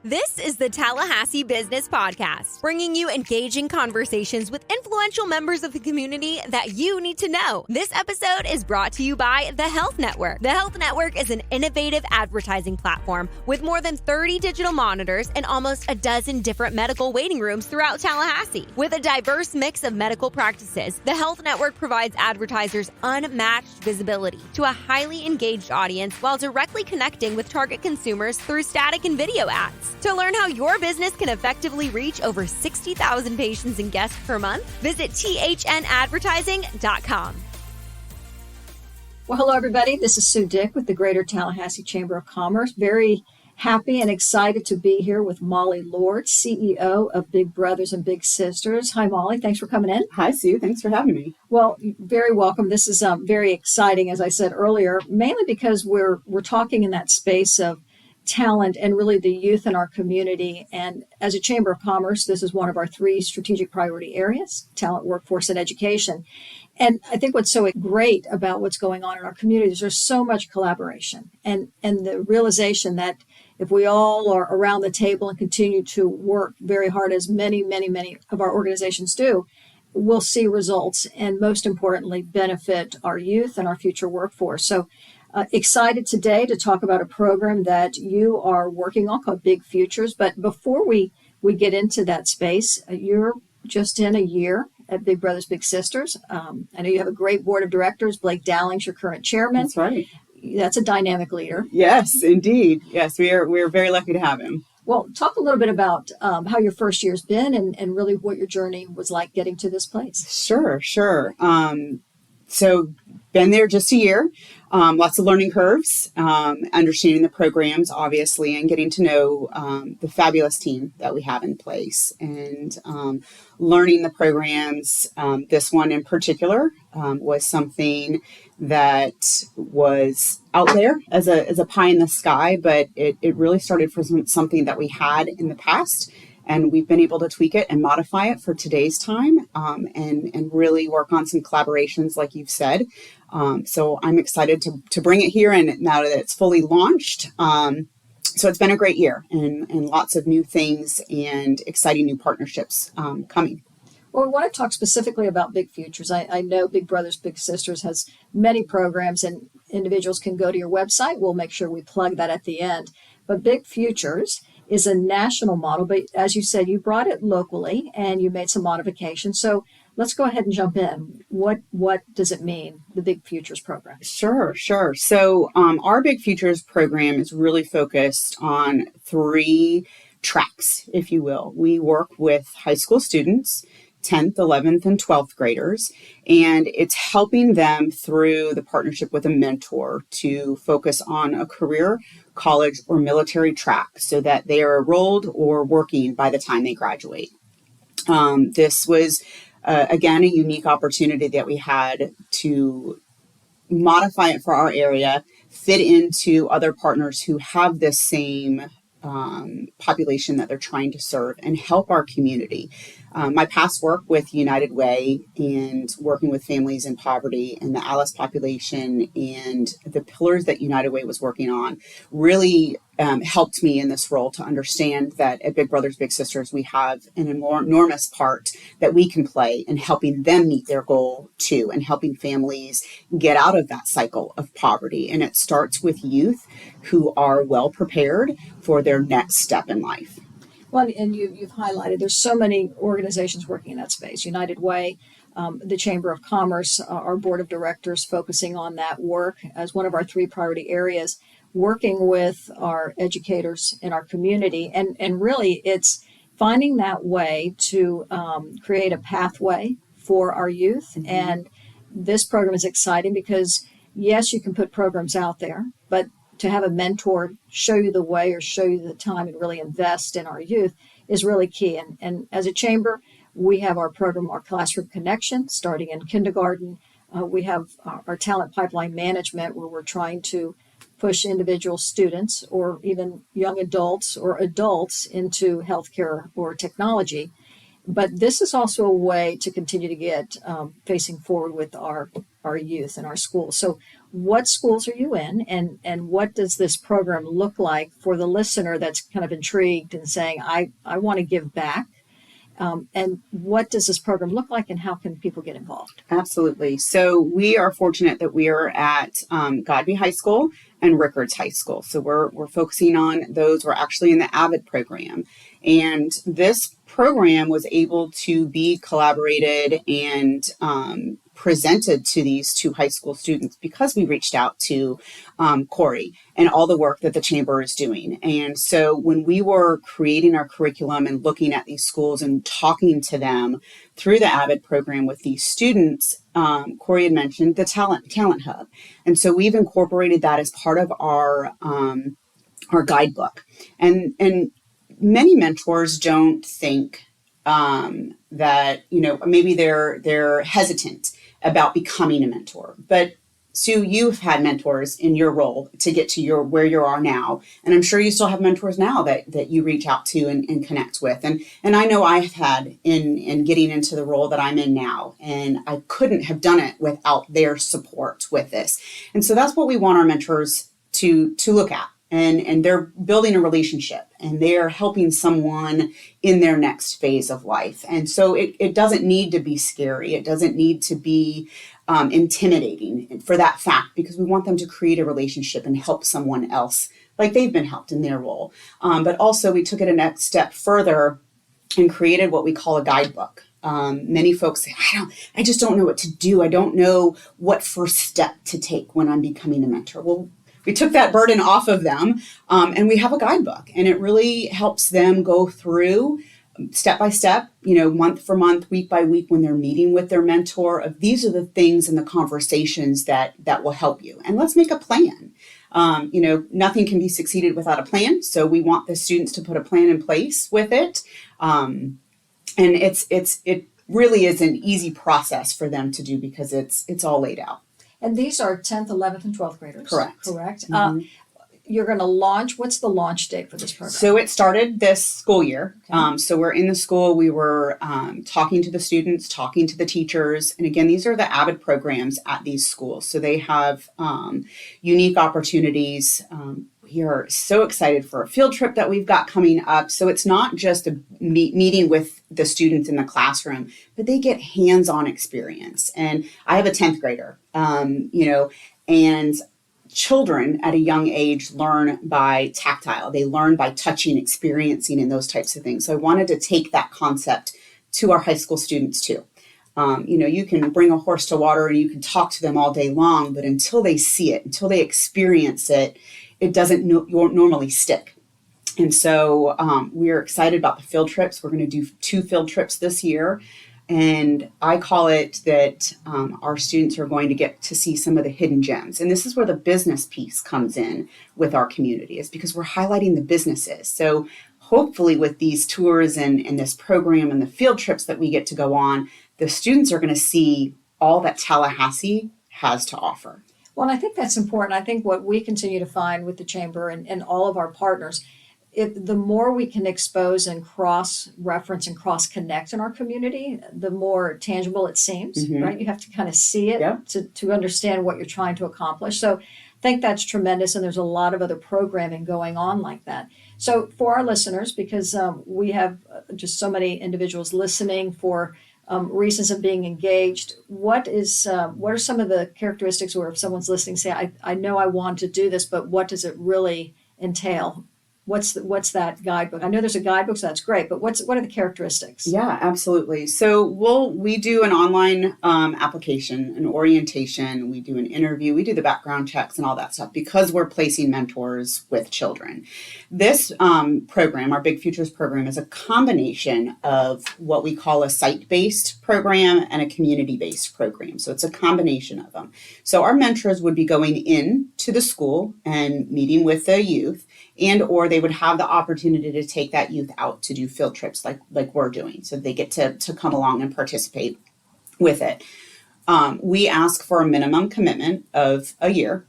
This is the Tallahassee Business Podcast, bringing you engaging conversations with influential members of the community that you need to know. This episode is brought to you by The Health Network. The Health Network is an innovative advertising platform with more than 30 digital monitors and almost a dozen different medical waiting rooms throughout Tallahassee. With a diverse mix of medical practices, The Health Network provides advertisers unmatched visibility to a highly engaged audience while directly connecting with target consumers through static and video ads. To learn how your business can effectively reach over 60,000 patients and guests per month, visit thnadvertising.com. Well, hello, everybody. This is Sue Dick with the Greater Tallahassee Chamber of Commerce. Very happy and excited to be here with Molly Lord, CEO of Big Brothers and Big Sisters. Hi, Molly. Thanks for coming in. Hi, Sue. Thanks for having me. Well, very welcome. This is very exciting, as I said earlier, mainly because we're talking in that space of talent and really the youth in our community. And as a Chamber of Commerce, this is one of our 3 strategic priority areas: talent, workforce, and education. And I think what's so great about what's going on in our communities, there's so much collaboration and the realization that if we all are around the table and continue to work very hard, as many of our organizations do, we'll see results and, most importantly, benefit our youth and our future workforce. So excited today to talk about a program that you are working on called Big Futures. But before we get into that space, you're just in a year at Big Brothers Big Sisters. I know you have a great board of directors. Blake Dowling's your current chairman. That's right. That's a dynamic leader. Yes, indeed. Yes, we're very lucky to have him. Well, talk a little bit about how your first year's been and really what your journey was like getting to this place. Sure. So been there just a year, lots of learning curves, understanding the programs, obviously, and getting to know the fabulous team that we have in place, and learning the programs. This one in particular was something that was out there as a pie in the sky, but it really started from something that we had in the past. And we've been able to tweak it and modify it for today's time, and really work on some collaborations, like you've said. So I'm excited to bring it here, and now that it's fully launched. So it's been a great year, and lots of new things and exciting new partnerships coming. Well, we want to talk specifically about Big Futures. I know Big Brothers Big Sisters has many programs, and individuals can go to your website. We'll make sure we plug that at the end. But Big Futures is a national model, but as you said, you brought it locally and you made some modifications. So let's go ahead and jump in. What does it mean, the Big Futures program? Sure. So our Big Futures program is really focused on 3 tracks, if you will. We work with high school students, 10th, 11th, and 12th graders, and it's helping them through the partnership with a mentor to focus on a career, college, or military track so that they are enrolled or working by the time they graduate. This was, again, a unique opportunity that we had to modify it for our area, fit into other partners who have this same population that they're trying to serve, and help our community. My past work with United Way and working with families in poverty and the ALICE population and the pillars that United Way was working on really helped me in this role to understand that at Big Brothers Big Sisters we have an enormous part that we can play in helping them meet their goal too, and helping families get out of that cycle of poverty. And it starts with youth who are well prepared for their next step in life. Well, and you've highlighted there's so many organizations working in that space. United Way, the Chamber of Commerce, our board of directors focusing on that work as one of our 3 priority areas, working with our educators in our community. And really it's finding that way to create a pathway for our youth. Mm-hmm. And this program is exciting because, yes, you can put programs out there, but to have a mentor show you the way or show you the time and really invest in our youth is really key. And as a chamber, we have our program, our Classroom Connection, starting in kindergarten. We have our talent pipeline management, where we're trying to push individual students or even young adults or adults into healthcare or technology. But this is also a way to continue to get facing forward with our youth and our schools. So what schools are you in, and what does this program look like for the listener that's kind of intrigued and saying, I want to give back? And what does this program look like, and how can people get involved? Absolutely. So we are fortunate that we are at Godby High School and Rickards High School. So we're focusing on those. We're actually in the AVID program. And this program was able to be collaborated and presented to these two high school students because we reached out to Corey and all the work that the Chamber is doing. And so when we were creating our curriculum and looking at these schools and talking to them through the AVID program with these students, Corey had mentioned the Talent Hub. And so we've incorporated that as part of our guidebook. And many mentors don't think that, maybe they're hesitant about becoming a mentor. But Sue, you've had mentors in your role to get to where you are now. And I'm sure you still have mentors now that you reach out to and connect with. And I know I've had in getting into the role that I'm in now. And I couldn't have done it without their support with this. And so that's what we want our mentors to look at. And they're building a relationship, and they're helping someone in their next phase of life. And so it doesn't need to be scary. It doesn't need to be intimidating for that fact, because we want them to create a relationship and help someone else like they've been helped in their role. But also we took it a next step further and created what we call a guidebook. Many folks say, I just don't know what to do. I don't know what first step to take when I'm becoming a mentor. Well, we took that burden off of them, and we have a guidebook, and it really helps them go through step by step, month for month, week by week, when they're meeting with their mentor, of these are the things and the conversations that will help you. And let's make a plan. Nothing can be succeeded without a plan. So we want the students to put a plan in place with it. And it really is an easy process for them to do because it's all laid out. And these are 10th, 11th, and 12th graders. Correct. Mm-hmm. You're going to launch. What's the launch date for this program? So it started this school year. Okay. So we're in the school. We were talking to the students, talking to the teachers. And again, these are the AVID programs at these schools. So they have unique opportunities. We are so excited for a field trip that we've got coming up. So it's not just a meeting with the students in the classroom, but they get hands-on experience. And I have a 10th grader, and children at a young age learn by tactile. They learn by touching, experiencing, and those types of things. So I wanted to take that concept to our high school students too. You can bring a horse to water and you can talk to them all day long, but until they see it, until they experience it, it doesn't normally stick. And so we're excited about the field trips. We're going to do 2 field trips this year. And I call it that our students are going to get to see some of the hidden gems. And this is where the business piece comes in with our community, is because we're highlighting the businesses. So hopefully with these tours and this program and the field trips that we get to go on, the students are going to see all that Tallahassee has to offer. Well, and I think that's important. I think what we continue to find with the Chamber and all of our partners, the more we can expose and cross-reference and cross-connect in our community, the more tangible it seems, Mm-hmm. right? You have to kind of see it Yep. to understand what you're trying to accomplish. So I think that's tremendous, and there's a lot of other programming going on like that. So for our listeners, because we have just so many individuals listening for reasons of being engaged, what are some of the characteristics, or if someone's listening, say, I know I want to do this, but what does it really entail? What's that guidebook? I know there's a guidebook, so that's great, but what are the characteristics? Yeah, absolutely. So we do an online application, an orientation, we do an interview, we do the background checks and all that stuff because we're placing mentors with children. This program, our Big Futures program, is a combination of what we call a site-based program and a community-based program. So it's a combination of them. So our mentors would be going in to the school and meeting with the youth, and or they would have the opportunity to take that youth out to do field trips like we're doing. So they get to come along and participate with it. We ask for a minimum commitment of a year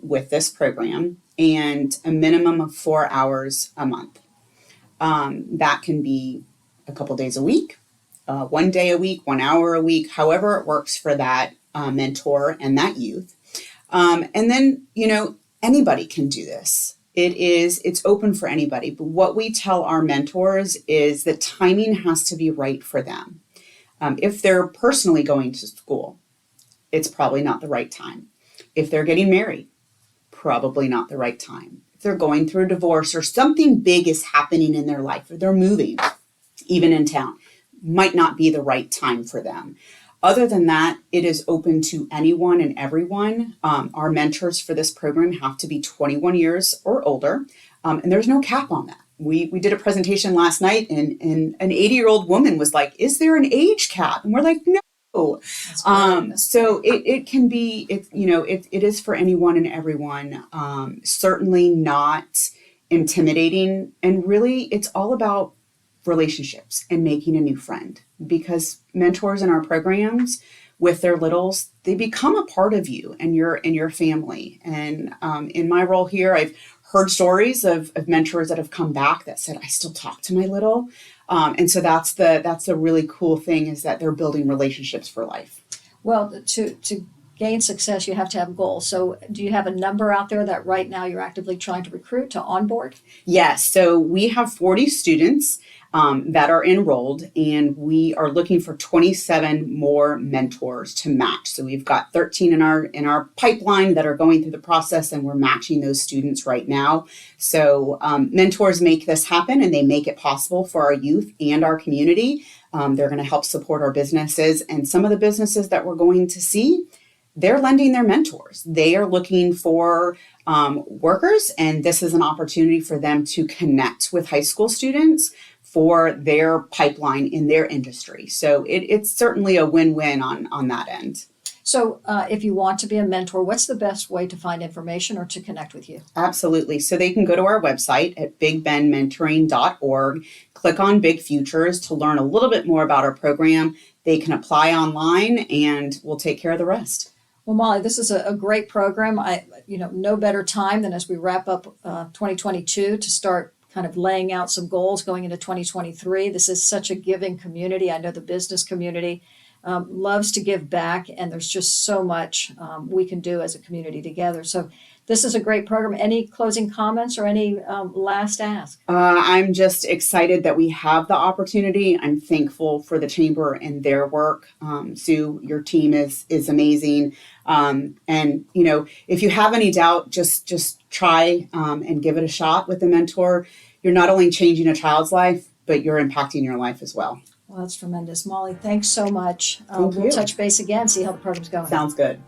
with this program and a minimum of 4 hours a month. That can be a couple days a week, 1 day a week, 1 hour a week, however it works for that mentor and that youth. And then, anybody can do this. It's open for anybody. But what we tell our mentors is the timing has to be right for them. If they're personally going to school, it's probably not the right time. If they're getting married, probably not the right time. If they're going through a divorce or something big is happening in their life, or they're moving, even in town, might not be the right time for them. Other than that, it is open to anyone and everyone. Our mentors for this program have to be 21 years or older, and there's no cap on that. We did a presentation last night, and an 80-year-old woman was like, "Is there an age cap?" And we're like, "No." So it can be, it is for anyone and everyone. Certainly not intimidating, and really, it's all about relationships and making a new friend, because mentors in our programs with their littles, they become a part of you and your family. And in my role here, I've heard stories of mentors that have come back that said, "I still talk to my little." And so that's the really cool thing, is that they're building relationships for life. Well, to gain success, you have to have goals. So do you have a number out there that right now you're actively trying to recruit to onboard? Yes. So we have 40 students that are enrolled, and we are looking for 27 more mentors to match. So we've got 13 in our pipeline that are going through the process, and we're matching those students right now. So mentors make this happen, and they make it possible for our youth and our community. They're going to help support our businesses, and some of the businesses that we're going to see, they're lending their mentors. They are looking for workers, and this is an opportunity for them to connect with high school students for their pipeline in their industry. So it's certainly a win-win on that end. So if you want to be a mentor, what's the best way to find information or to connect with you? Absolutely. So they can go to our website at bigbenmentoring.org, click on Big Futures to learn a little bit more about our program. They can apply online, and we'll take care of the rest. Well, Molly, this is a great program. No better time than as we wrap up 2022 to start kind of laying out some goals going into 2023. This is such a giving community. I know the business community loves to give back, and there's just so much we can do as a community together. So this is a great program. Any closing comments or any last ask? I'm just excited that we have the opportunity. I'm thankful for the Chamber and their work. Sue, your team is amazing. And, if you have any doubt, just try and give it a shot with the mentor. You're not only changing a child's life, but you're impacting your life as well. Well, that's tremendous. Molly, thanks so much. Thank We'll you. touch base again, see how the program's going. Sounds good.